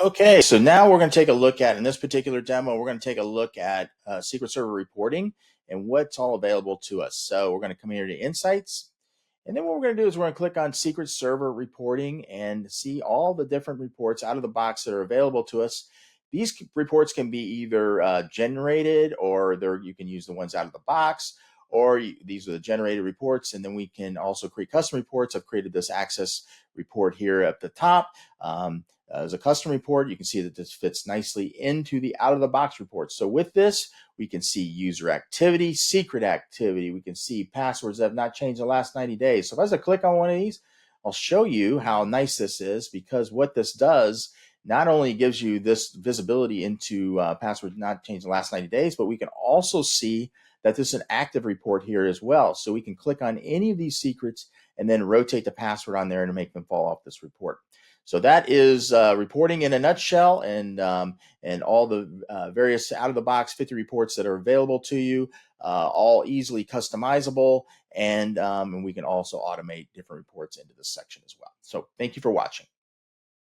Okay, so now we're going to take a look at, in this particular demo, we're going to take a look at secret server reporting and what's all available to us. So we're going to come here to Insights, and then what we're going to do is we're going to click on Secret Server Reporting and see all the different reports out of the box that are available to us. These reports can be either generated, or you can use the ones out of the box, or these are the generated reports, and then we can also create custom reports. I've created this access report here at the top. As a custom report, you can see that this fits nicely into the out-of-the-box report. So with this, we can see user activity, secret activity. We can see passwords that have not changed in the last 90 days. So if I was to click on one of these, I'll show you how nice this is, because what this does not only gives you this visibility into passwords not changed in the last 90 days, but we can also see that this is an active report here as well. So we can click on any of these secrets and then rotate the password on there to make them fall off this report. So that is reporting in a nutshell, and all the various out-of-the-box 50 reports that are available to you, all easily customizable, and we can also automate different reports into this section as well. So thank you for watching.